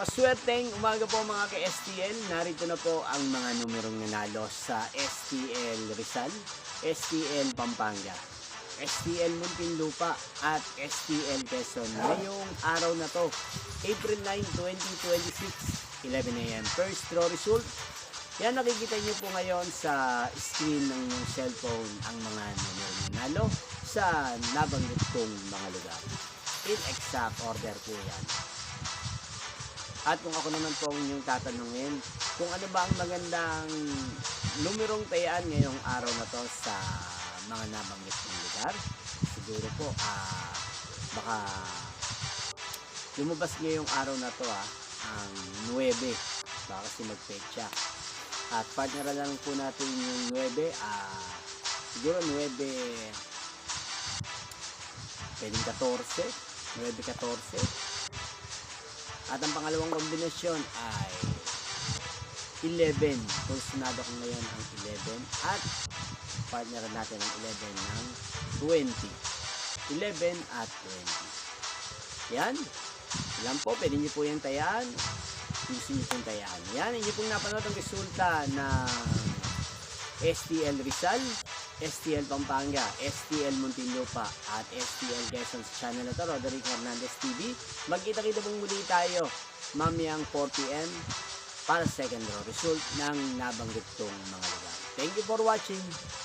Maswerteng umaga po mga ka-STL. Narito na po ang mga numerong nanalo sa STL Rizal, STL Pampanga, STL Muntinlupa at STL Quezon. Ngayong araw na to, April 9, 2026, 11 a.m. First draw result. Yan, nakikita nyo po ngayon sa screen ng inyong cellphone ang mga numerong nanalo sa nabanggit kong mga lugar. In exact order po yan. At kung ako naman po ang inyong tatanungin, kung ano ba ang magandang numerong tayaan ngayong araw na to sa mga nabanggit ng lugar, siguro po baka lumabas ngayong araw na to ang 9, baka kasi magpecha. At partner na lang po natin yung 9, siguro 9, pwedeng 14, 9-14. At ang pangalawang kombinasyon ay 11. Kursunado ko ngayon ang 11. At partner natin ang 11 ng 20. 11 at 20. Yan. Ilan po, pwede nyo po yung tayaan. Gusto nyo pong tayaan. Yan, hindi pong napanood ang resulta ng STL Rizal, STL Pampanga, STL Muntinlupa at STL Quezon sa channel na to, Roderick Hernandez TV. Magkita-kita pong muli tayo mamayang 4 PM para second draw result ng nabanggit kong mga lugar. Thank you for watching.